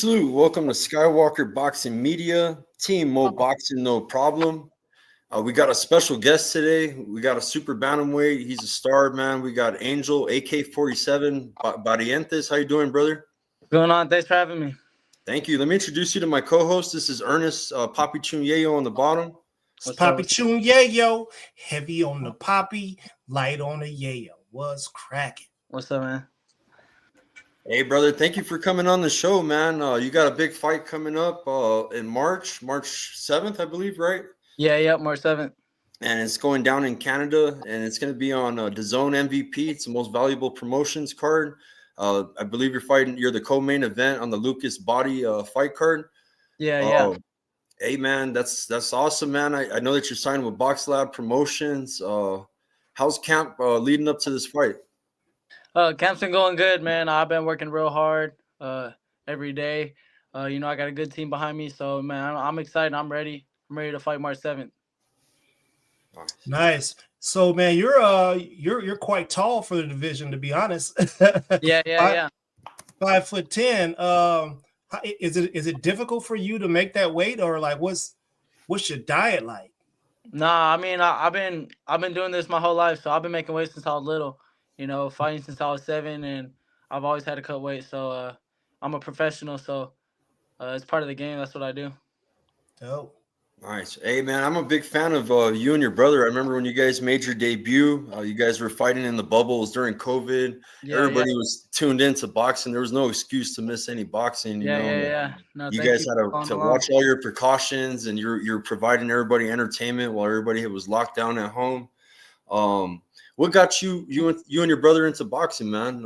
Salute. Welcome to Skywalker Boxing Media. Team Mo Boxing, no problem. We got a special guest today. We got a super bantamweight. He's a star, man. We got Angel, AK47 Barrientes. How you doing, brother? What's going on? Thanks for having me. Thank you. Let me introduce you to my co-host. This is Ernest Papi Chunyeyo on the bottom. It's Papi Chunyeyo. Heavy on the Papi, light on the yayo. What's cracking? What's up, man? Hey, brother, thank you for coming on the show, man. You got a big fight coming up in March 7th, I believe, right? Yeah, March 7th. And it's going down in Canada, and it's going to be on DAZN MVP. It's the most valuable promotions card. I believe you're the co-main event on the Lucas Body fight card. Yeah. Hey, man, that's awesome, man. I know that you're signed with Box Lab Promotions. How's camp leading up to this fight? Camp's been going good, man. I've been working real hard every day. I got a good team behind me, so man, I'm excited. I'm ready. I'm ready to fight March 7th. Nice. So, man, you're quite tall for the division, to be honest. Yeah. 5'10". Is it difficult for you to make that weight, or like what's your diet like? Nah, I mean I've been doing this my whole life, so I've been making weight since I was little. Fighting since I was 7, and I've always had to cut weight. So I'm a professional, so it's part of the game. That's what I do. Oh, nice. Hey, man, I'm a big fan of you and your brother. I remember when you guys made your debut. You guys were fighting in the bubbles during COVID. Everybody was tuned into boxing. There was no excuse to miss any boxing. Yeah. No, you guys had to watch all your precautions, and you're providing everybody entertainment while everybody was locked down at home. What got you and your brother into boxing, man?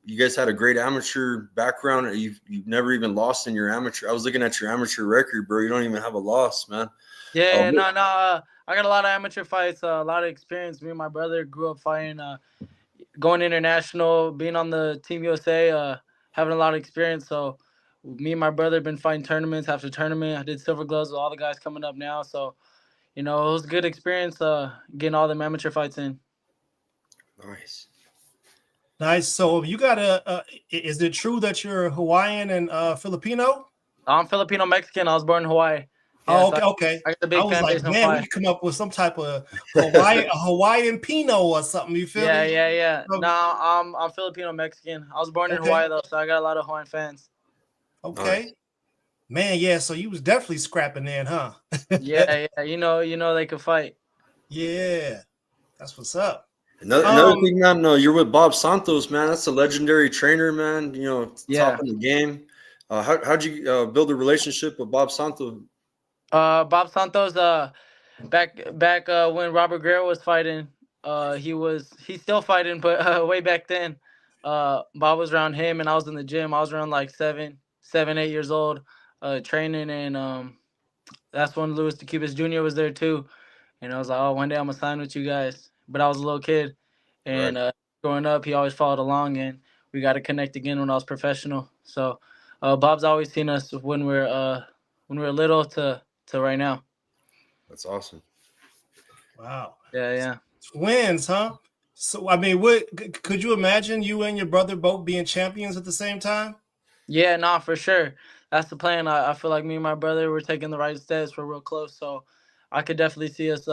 You guys had a great amateur background. You've never even lost in your amateur. I was looking at your amateur record, bro. You don't even have a loss, man. Yeah, no. I got a lot of amateur fights, a lot of experience. Me and my brother grew up fighting, going international, being on the Team USA, having a lot of experience. So me and my brother have been fighting tournaments after tournament. I did silver gloves with all the guys coming up now. So, it was a good experience getting all them amateur fights in. Nice. So you got is it true that you're Hawaiian and Filipino? I'm Filipino Mexican. I was born in Hawaii. Yeah, okay. I got a big fan base in Hawaii. We come up with some type of Hawaiian Pino or something. You feel me? Yeah. No, I'm Filipino Mexican. I was born in Hawaii though, so I got a lot of Hawaiian fans. Okay. Man, yeah. So you was definitely scrapping then, huh? Yeah. You know they could fight. Yeah, that's what's up. Another thing, man. You're with Bob Santos, man. That's a legendary trainer, man. Top in the game. How'd you build a relationship with Bob Santos? Bob Santos, back when Robert Guerrero was fighting, he's still fighting, but way back then, Bob was around him, and I was in the gym. I was around like 7, 8 years old, training, and that's when Louis DeCubas Jr. was there too. And I was like, oh, one day I'm gonna sign with you guys. But I was a little kid, and growing up, he always followed along, and we got to connect again when I was professional. So Bob's always seen us when we're little to right now. That's awesome. Wow. Yeah. Twins, huh? So I mean, what could you imagine you and your brother both being champions at the same time? Yeah, nah, for sure. That's the plan. I feel like me and my brother were taking the right steps. We're real close, so I could definitely see us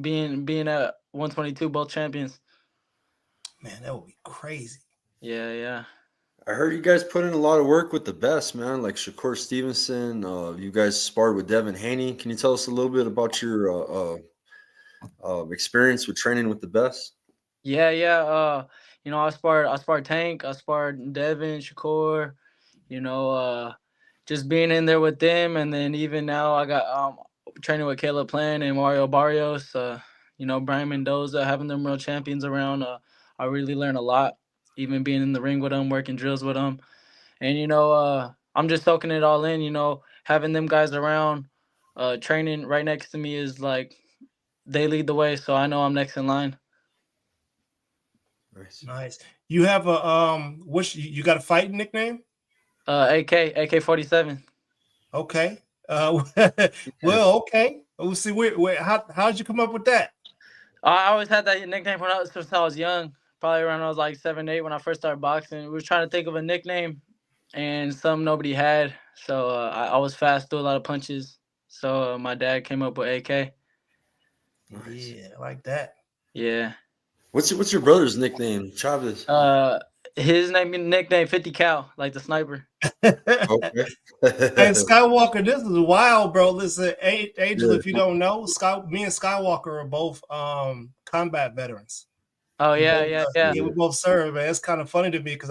being at 122 both champions. Man, that would be crazy. Yeah. I heard you guys put in a lot of work with the best, man, like Shakur Stevenson. You guys sparred with Devin Haney. Can you tell us a little bit about your experience with training with the best? Yeah. I sparred Tank, I sparred Devin, Shakur. Just being in there with them, and then even now I got training with Caleb Plant and Mario Barrios. Brian Mendoza, having them real champions around. I really learned a lot, even being in the ring with them, working drills with them. And, I'm just soaking it all in, having them guys around, training right next to me is like they lead the way. So I know I'm next in line. Nice. You have you got a fighting nickname? AK47. Okay. Well, okay. We'll see. How'd you come up with that? I always had that nickname since I was young, probably around when I was like 7, 8 when I first started boxing. We were trying to think of a nickname, and some nobody had. So I was fast, threw a lot of punches. So my dad came up with AK. Nice. Yeah, like that. Yeah. What's your brother's nickname? Chavez. Uh, his nickname 50 Cal, like the sniper. Okay. Hey, Skywalker, this is wild, bro. Listen, Angel, Yeah. if you don't know, me and Skywalker are both combat veterans. Oh We yeah, both, yeah, yeah, yeah, we both serve, man. It's kind of funny to me because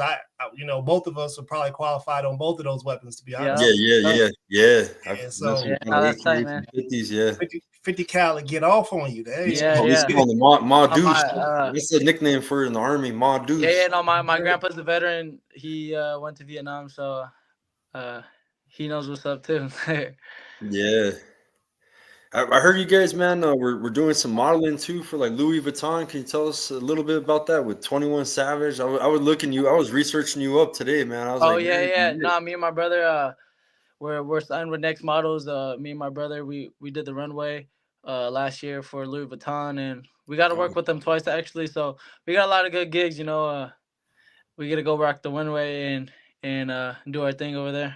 both of us are probably qualified on both of those weapons, to be yeah, honest. Yeah. I've Yeah, messed so with yeah. No, that's tight, AK-50s, man. yeah. 50 cal to get off on you. Hey, Yeah, We used yeah. to call them Ma My, Deuce. uh, That's the nickname for it in the Army, Ma yeah. Deuce. No, my grandpa's a veteran. He went to Vietnam, so uh, he knows what's up too. Yeah. I heard you guys, man, we're doing some modeling too for like Louis Vuitton. Can you tell us a little bit about that with 21 Savage? I was looking you, I was researching you up today, man. I was Oh like, yeah, man, yeah. Nah, me and my brother, we're signed with Next Models. Me and my brother, we did the runway last year for Louis Vuitton, and we got to work with them twice actually. So we got a lot of good gigs. We get to go rock the runway and do our thing over there.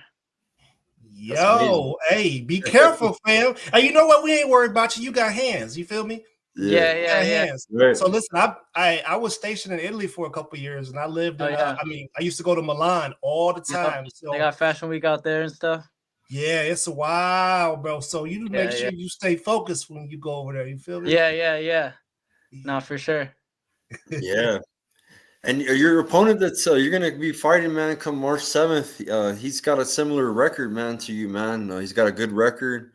that's amazing. yo, hey, be careful, fam. And you know what? We ain't worried about you. You got hands. You feel me? Yeah. Yeah, You yeah, got yeah. hands. Right. So listen, I was stationed in Italy for a couple years, and I lived Oh in. yeah. I used to go to Milan all the Yep. time. They So got Fashion Week out there and stuff. yeah, it's a wow, bro. So you make Yeah, sure yeah, you stay focused when you go over there. You feel me? yeah, yeah, yeah. Nah, for sure. Yeah. And your opponent that's you're gonna be fighting, man, come March 7th. He's got a similar record, man, to you, man. He's got a good record.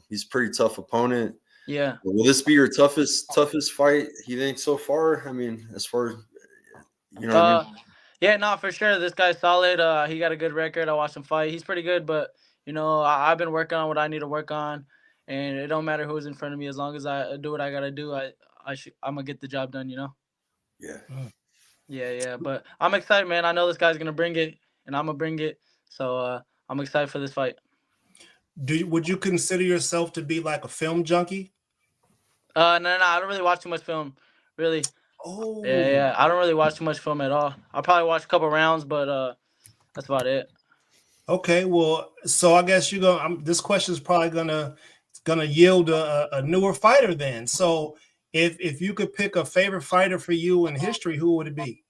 He's a pretty tough opponent. Yeah. Will this be your toughest fight, you think, so far? I mean, as far as you know what I mean? Yeah, no, for sure. This guy's solid. He got a good record. I watched him fight. He's pretty good, but I've been working on what I need to work on, and it don't matter who's in front of me as long as I do what I gotta do. I'm gonna get the job done. Yeah. Yeah, yeah. But I'm excited, man. I know this guy's gonna bring it, and I'm gonna bring it. So I'm excited for this fight. Would you consider yourself to be like a film junkie? No, I don't really watch too much film. Really. Yeah, Oh, yeah. I don't really watch too much film at all. I'll probably watch a couple rounds, but that's about it. okay. Well, so I guess you're gonna. This question is probably gonna yield a newer fighter then. So if you could pick a favorite fighter for you in history, who would it be?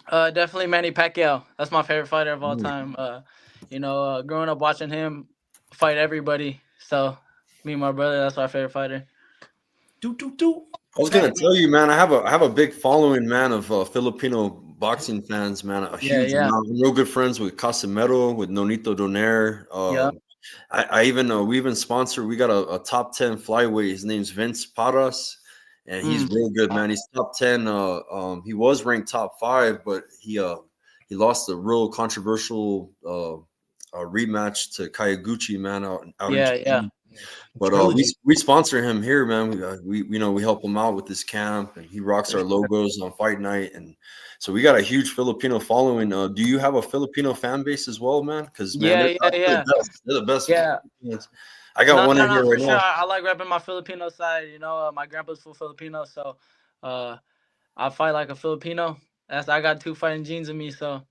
Definitely Manny Pacquiao. That's my favorite fighter of all Mm. time. Growing up watching him fight everybody. So me and my brother, that's our favorite fighter. Do. I was gonna tell you, man. I have a big following, man, of Filipino boxing fans, man. A Yeah, huge yeah, amount. I'm real good friends with Casimero, with Nonito Donaire. yeah. I even we even sponsor. We got a top 10 flyweight. His name's Vince Paras, and he's Mm, real good, man. He's top 10. He was ranked top 5, but he lost a real controversial rematch to Kayaguchi, man, out in yeah, yeah. Japan. But Trilogy. we sponsor him here, man. We help him out with this camp, and he rocks our logos on fight night, and so we got a huge Filipino following. Do you have a Filipino fan base as well, man? Because man, Yeah, yeah, they're yeah. the best. They're the best. Yeah. Filipinos. I got No, one no, in no, here for right sure. now. I like repping my Filipino side. My grandpa's full Filipino, so uh, I fight like a Filipino. I got two fighting genes in me, so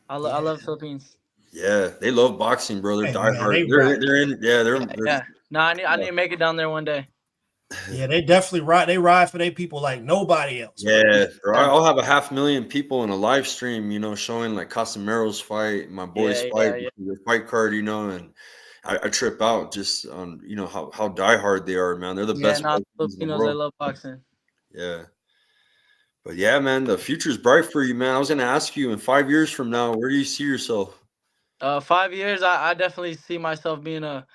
I Yeah. love Philippines. Yeah, they love boxing, bro. They're Hey man, diehard. they right. They're in. Yeah, Yeah, yeah. No, I need to make it down there one day. Yeah, they definitely ride. They ride for their people like nobody else, bro. Yeah, bro. Yeah, I'll have 500,000 people in a live stream, showing like Casimero's fight, my boy's yeah, fight, yeah, yeah. the fight card, and I trip out just on how diehard they are, man. They're the Yeah, best no, fighters in the Filipinos, they world. love boxing. Yeah, but yeah, man, the future's bright for you, man. I was gonna ask you in 5 years from now, where do you see yourself? 5 years, I definitely see myself being a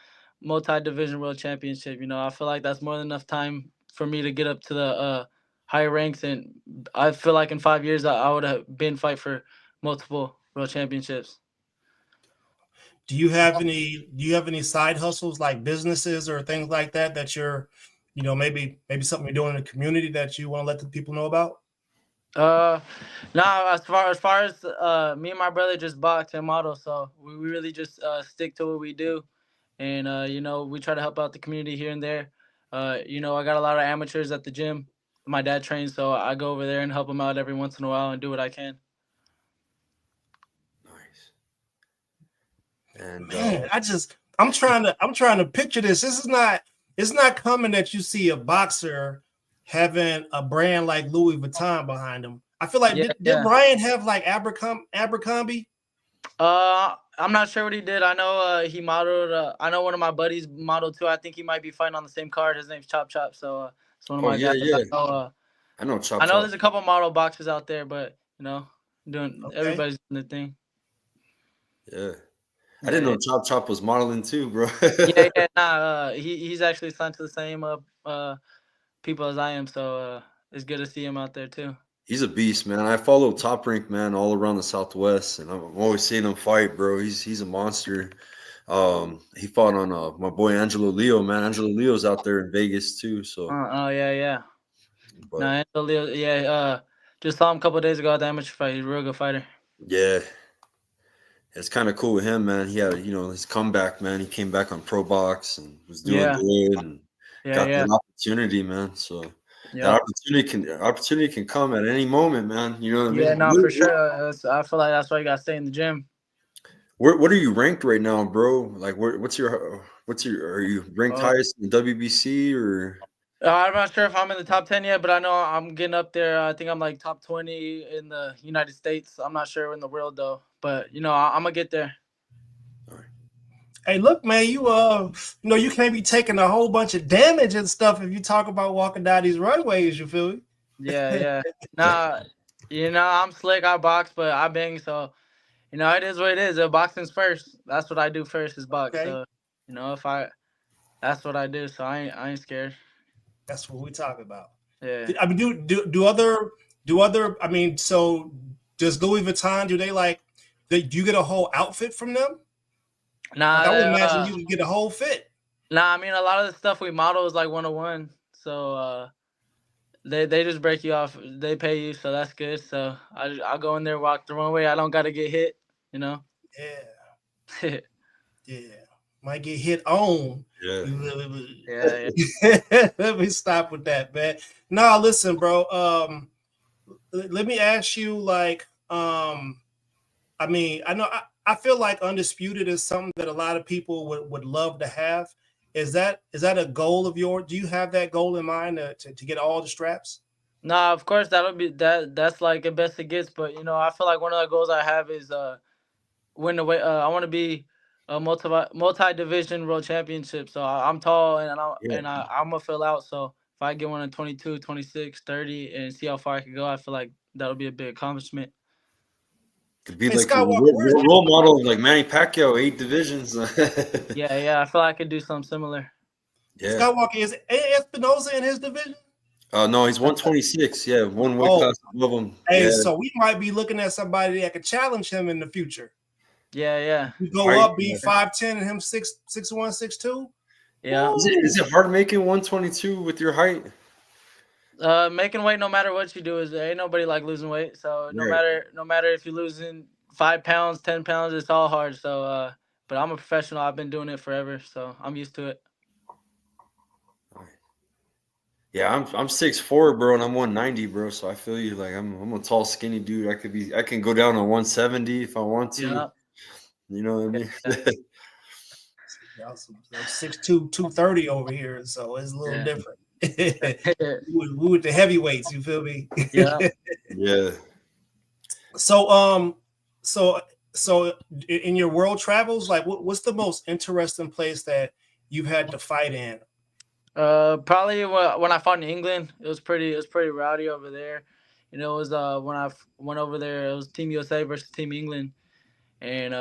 multi-division world championship. I feel like that's more than enough time for me to get up to the higher ranks, and I feel like in 5 years I would have been fight for multiple world championships. Do you have any side hustles like businesses or things like that you're, maybe something you're doing in the community that you want to let the people know about? Uh, now as far as me and my brother just box and model, so we really just stick to what we do, and we try to help out the community here and there. I got a lot of amateurs at the gym. My dad trains, so I go over there and help them out every once in a while and do what I can. Nice. And Man, I'm trying to picture this. It's not common that you see a boxer having a brand like Louis Vuitton behind him. I feel like did Brian have like Abercrombie? I'm not sure what he did. I know he modeled. I know one of my buddies modeled too. I think he might be fighting on the same card. His name's Chop Chop. So it's one of my guys. Yeah. I know Chop. I know there's a couple model boxers out there, but everybody's doing the thing. Yeah. I didn't know Chop Chop was modeling too, bro. Nah, he's actually signed to the same people as I am, so it's good to see him out there too. He's a beast, man. I follow Top Rank, man, all around the Southwest, and I'm always seeing him fight, bro. He's a monster. He fought on my boy Angelo Leo, man. Angelo Leo's out there in Vegas too. So yeah. But, no, Angelo Leo, just saw him a couple of days ago at the amateur fight. He's a real good fighter. Yeah. It's kind of cool with him, man. He had, his comeback, man. He came back on Pro Box and was doing good and got that opportunity, man. So that opportunity can come at any moment, man. You know what I mean? Yeah, no, for sure. I feel like that's why you gotta stay in the gym. What are you ranked right now, bro? Like, what's your are you ranked highest in WBC or? I'm not sure if I'm in the top 10 yet, but I know I'm getting up there. I think I'm like top 20 in the United States. I'm not sure in the world though, but I'm gonna get there. All right. Hey, look, man, you you can't be taking a whole bunch of damage and stuff if you talk about walking down these runways. You feel me? Yeah. Nah, I'm slick. I box, but I bang. So, it is what it is. Boxing's first. That's what I do first is box. Okay. So, that's what I do. So I ain't scared. That's what we talk about. Yeah. I mean, do other? I mean, so does Louis Vuitton? Do you get a whole outfit from them? Nah, I would imagine you could get a whole fit. Nah, I mean a lot of the stuff we model is like 101. So they just break you off. They pay you, so that's good. So I'll go in there, walk the runway. I don't gotta get hit. Yeah. Yeah. Might get hit on. Yeah. Let me stop with that, man. No, listen, bro. Let me ask you, like, I mean, I feel like Undisputed is something that a lot of people would love to have. Is that a goal of yours? Do you have that goal in mind to get all the straps? Nah, of course that'll be that's like the best it gets. But I feel like one of the goals I have is win the weight. I want to be a multi-division world championship. So I'm tall and I'm gonna fill out. So if I get one at 22, 26, 30 and see how far I can go, I feel like that'll be a big accomplishment. Could be like your role model, like Manny Pacquiao, 8 divisions. Yeah. I feel like I could do something similar. Yeah. Skywalker, is Espinosa in his division? No, he's 126. Yeah, one weight class above him. Hey, so we might be looking at somebody that could challenge him in the future. Yeah. You go up, be 5'10", and him 6'1", 6'2". Yeah. Is it hard making 122 with your height? Making weight, no matter what you do, ain't nobody like losing weight. So no matter if you're losing 5 pounds, 10 pounds, it's all hard. So, but I'm a professional. I've been doing it forever, so I'm used to it. Yeah, I'm 6'4", bro, and I'm 190, bro. So I feel you. Like I'm a tall, skinny dude. I can go down to 170 if I want to. Yeah. You know what I mean? Yeah, 6'2", 230 over here, so it's a little different. we with the heavyweights, you feel me? Yeah. Yeah. So in your world travels, like what's the most interesting place that you've had to fight in? Probably when I fought in England, it was pretty rowdy over there. It was when I went over there, it was Team USA versus Team England. And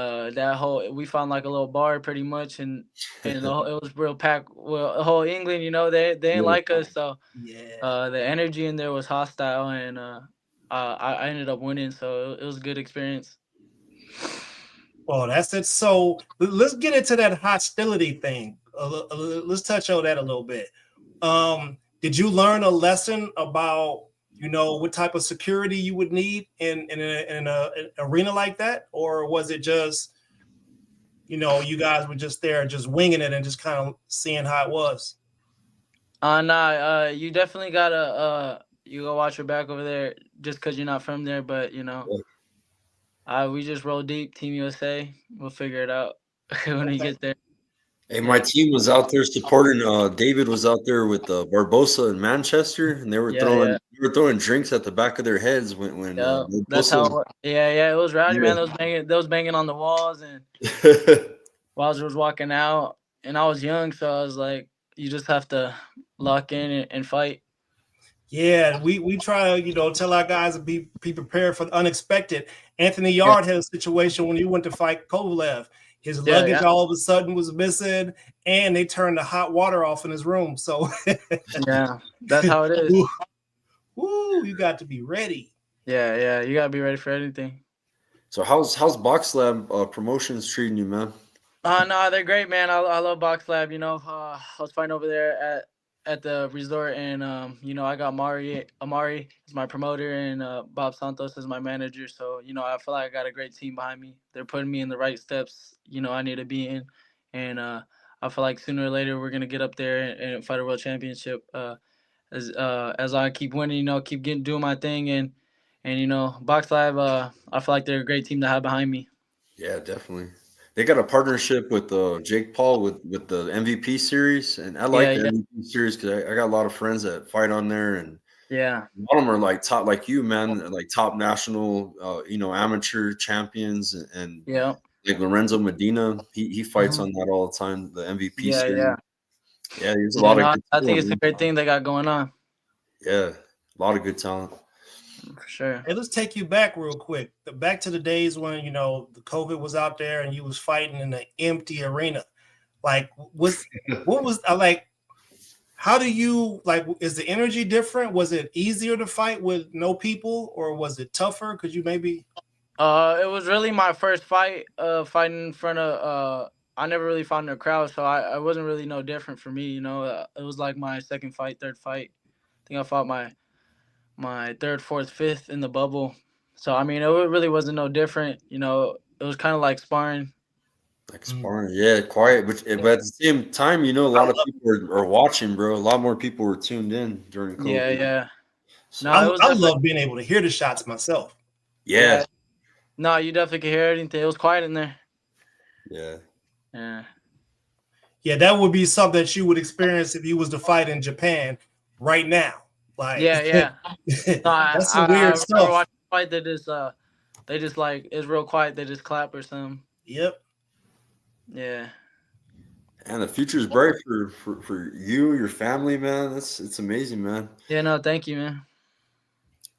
we found like a little bar pretty much, and it was real packed. Well, the whole England, they didn't like us, so the energy in there was hostile, and I ended up winning, so it was a good experience. Well, that's it. So let's get into that hostility thing. Let's touch on that a little bit. Did you learn a lesson about what type of security you would need in an arena like that, or was it just you guys were just there just winging it and just kind of seeing how it was? Nah, you definitely gotta you go watch your back over there just because you're not from there, but we just roll deep. Team USA, we'll figure it out. when we get there. Hey, my team was out there supporting. David was out there with Barbosa in Manchester, and they were Yeah, yeah. throwing drinks at the back of their heads when Yeah, that's Barbosa. how. Yeah, it was rowdy, Yeah. man. Those banging on the walls, and Wowzer was walking out, and I was young, so I was like, you just have to lock in and fight. Yeah, we try to tell our guys to be prepared for the unexpected. Anthony Yard had a situation when he went to fight Kovalev. His luggage all of a sudden was missing, and they turned the hot water off in his room. So yeah, that's how it is. Woo, you got to be ready. Yeah, you gotta be ready for anything. So how's Box Lab promotions treating you, man? No, they're great, man. I love Box Lab. I was fighting over there at the resort, and I got Amari is my promoter, and Bob Santos is my manager. So I feel like I got a great team behind me. They're putting me in the right steps. I need to be in, and I feel like sooner or later we're gonna get up there and fight a world championship. As I keep winning, keep doing my thing, and Box Lab. I feel like they're a great team to have behind me. Yeah, definitely. They got a partnership with Jake Paul with the MVP series, and I like the MVP series because I got a lot of friends that fight on there, and yeah, a lot of them are like top, like you, man, like top national, amateur champions, and yeah, like Lorenzo Medina, he fights on that all the time. The MVP series, yeah. yeah, there's a lot of good I think talent, it's a man. great thing they got going on. Yeah, a lot of good talent. For sure. Hey, let's take you back real quick. Back to the days when, the COVID was out there and you was fighting in an empty arena. Like, how do you, is the energy different? Was it easier to fight with no people, or was it tougher? Could you maybe? It was really my first fight, fighting in front of, I never really fought in a crowd, so I wasn't really no different for me, it was like my second fight, third fight. I think I fought my third, fourth, fifth in the bubble. So, I mean, it really wasn't no different, it was kind of like sparring. Like sparring, yeah, quiet, but at the same time, a lot of people are watching, bro. A lot more people were tuned in during COVID. Yeah. So, No, it was I love being able to hear the shots myself. yeah. No, you definitely could hear anything. It was quiet in there. Yeah. Yeah, that would be something that you would experience if you was to fight in Japan right now. Like, yeah. That's some weird stuff. I watched a fight that they just like, it's real quiet. They just clap or something. Yep. Yeah. And the future is bright for you, your family, man. It's amazing, man. Yeah, no, thank you, man.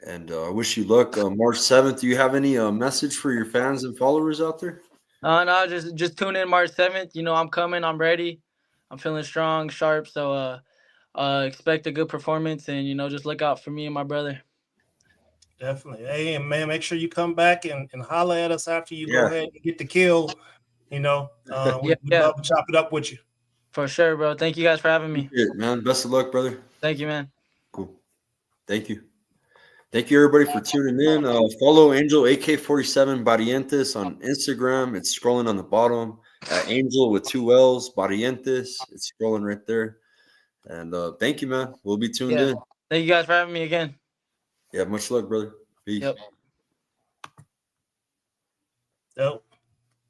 And I wish you luck. March 7th. Do you have any message for your fans and followers out there? No, just tune in March 7th. I'm coming. I'm ready. I'm feeling strong, sharp. So expect a good performance, and just look out for me and my brother. Definitely. Hey, and man, make sure you come back and holler at us after you go ahead and get the kill. We'd love to chop it up with you. For sure, bro. Thank you guys for having me. Man, best of luck, brother. Thank you, man. Cool. Thank you. Thank you, everybody, for tuning in. Follow Angel AK47 Barrientes on Instagram. It's scrolling on the bottom. Angel with 2 L's, Barrientes. It's scrolling right there. And thank you, man. We'll be tuned in. Thank you guys for having me again. Yeah, much luck, brother. Peace. Yep.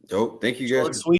Dope. Thank you, guys. Sweet.